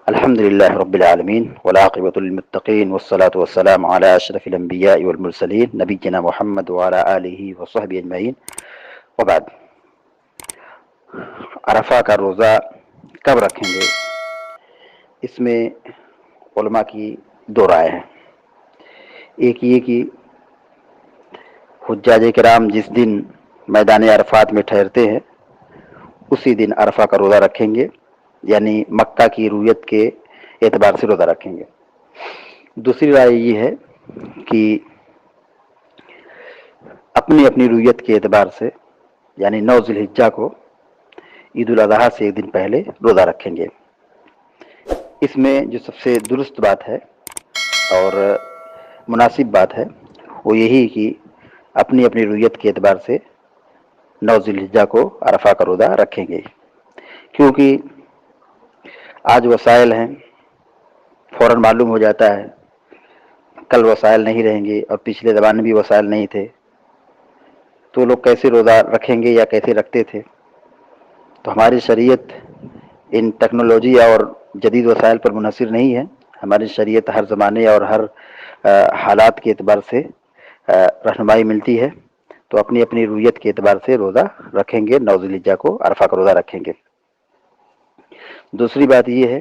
الحمد لله رب العالمين والعاقبة للمتقين والصلاة والسلام على أشرف الأنبياء والمرسلين نبينا محمد وعلى آله وصحبه أجمعين وبعد. عرفہ کا روزہ کب رکھیں گے؟ اس میں علماء کی دو رائے ہیں. ایک یہ کہ حجاج کرام جس دن میدان عرفات میں ٹھہرتے ہیں اسی دن عرفہ کا روزہ رکھیں گے، یعنی مکہ کی رویت کے اعتبار سے روزہ رکھیں گے. دوسری رائے یہ ہے کہ اپنی اپنی رویت کے اعتبار سے یعنی 9 ذی الحجہ کو عید الاضحیٰ سے ایک دن پہلے روزہ رکھیں گے. اس میں جو سب سے درست بات ہے اور مناسب بات ہے وہ یہی کہ اپنی اپنی رویت کے اعتبار سے 9 ذی الحجہ کو عرفہ کا روزہ رکھیں گے، کیونکہ آج وسائل ہیں، فوراً معلوم ہو جاتا ہے. کل وسائل نہیں رہیں گے اور پچھلے زمانے میں بھی وسائل نہیں تھے تو لوگ کیسے روزہ رکھیں گے یا کیسے رکھتے تھے. تو ہماری شریعت ان ٹیکنالوجی اور جدید وسائل پر منحصر نہیں ہے. ہماری شریعت ہر زمانے اور ہر حالات کے اعتبار سے رہنمائی ملتی ہے. تو اپنی اپنی رویت کے اعتبار سے روزہ رکھیں گے، 9 ذی الحجہ کو عرفہ کا روزہ رکھیں گے. دوسری بات یہ ہے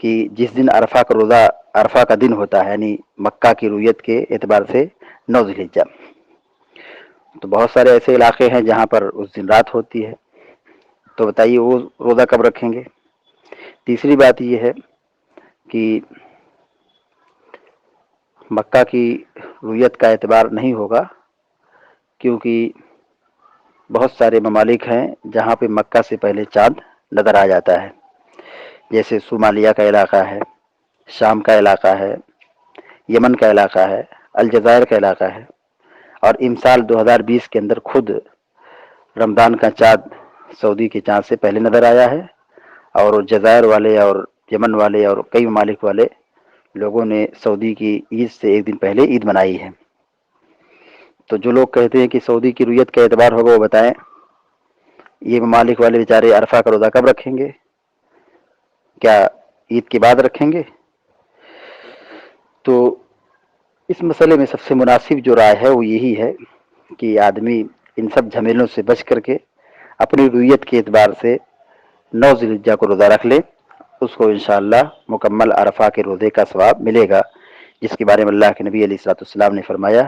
کہ جس دن عرفہ کا دن ہوتا ہے یعنی مکہ کی رویت کے اعتبار سے 9 ذی الحجہ، تو بہت سارے ایسے علاقے ہیں جہاں پر اس دن رات ہوتی ہے. تو بتائیے وہ روزہ کب رکھیں گے؟ تیسری بات یہ ہے کہ مکہ کی رویت کا اعتبار نہیں ہوگا کیونکہ بہت سارے ممالک ہیں جہاں پہ مکہ سے پہلے چاند نظر آ جاتا ہے، جیسے صومالیہ کا علاقہ ہے، شام کا علاقہ ہے، یمن کا علاقہ ہے، الجزائر کا علاقہ ہے. اور امسال 2020 کے اندر خود رمضان کا چاند سعودی کے چاند سے پہلے نظر آیا ہے، اور جزائر والے اور یمن والے اور کئی ممالک والے لوگوں نے سعودی کی عید سے ایک دن پہلے عید منائی ہے. تو جو لوگ کہتے ہیں کہ سعودی کی رویت کا اعتبار ہوگا وہ بتائیں یہ ممالک والے بیچارے عرفہ کا روزہ کب رکھیں گے؟ کیا عید کے بعد رکھیں گے؟ تو اس مسئلے میں سب سے مناسب جو رائے ہے وہ یہی ہے کہ آدمی ان سب جھمیلوں سے بچ کر کے اپنی رویت کے اعتبار سے 9 ذی الحجہ کو روزہ رکھ لے. اس کو انشاءاللہ مکمل عرفہ کے روزے کا ثواب ملے گا، جس کے بارے میں اللہ کے نبی علیہ الصلوۃ والسلام نے فرمایا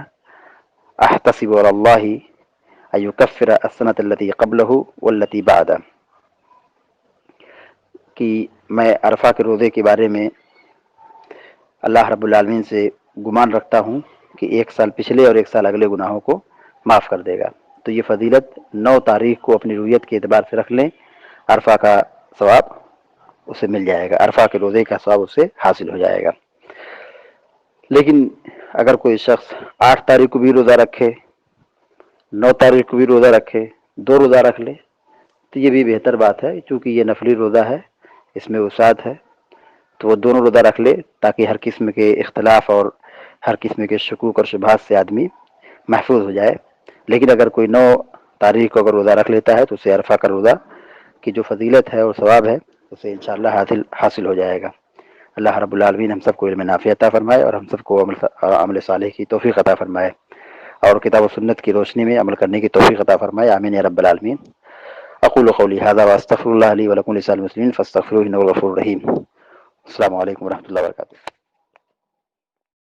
احتسب علی اللہ ان یکفر السنۃ التي قبلہ والتي بعدہ، کہ میں عرفہ کے روزے کے بارے میں اللہ رب العالمین سے گمان رکھتا ہوں کہ 1 سال پچھلے اور 1 سال اگلے گناہوں کو معاف کر دے گا. تو یہ فضیلت 9 تاریخ کو اپنی رویت کے اعتبار سے رکھ لیں، عرفہ کا ثواب اسے مل جائے گا، عرفہ کے روزے کا ثواب اسے حاصل ہو جائے گا. لیکن اگر کوئی شخص 8 تاریخ کو بھی روزہ رکھے، 9 تاریخ کو بھی روزہ رکھے، 2 روزہ رکھ لے تو یہ بھی بہتر بات ہے، چونکہ یہ نفلی روزہ ہے، اس میں وسعت ہے. تو وہ دونوں روزہ رکھ لے تاکہ ہر قسم کے اختلاف اور ہر قسم کے شکوک اور شبہات سے آدمی محفوظ ہو جائے. لیکن اگر کوئی 9 تاریخ کو اگر روزہ رکھ لیتا ہے تو اسے عرفہ کا روزہ کی جو فضیلت ہے اور ثواب ہے اسے انشاءاللہ حاصل ہو جائے گا. اللہ رب العالمین ہم سب کو علم نافع عطا فرمائے اور ہم سب کو عمل صالح کی توفیق عطا فرمائے اور کتاب و سنت کی روشنی میں عمل کرنے کی توفیق عطا فرمائے. آمین یا رب العالمین. اقول قولی ھذا واستغفر اللہ لی ولکم ولسائر المسلمین فاستغفروہ انہ هو الغفور الرحیم. السلام علیکم ورحمۃ اللہ وبرکاتہ.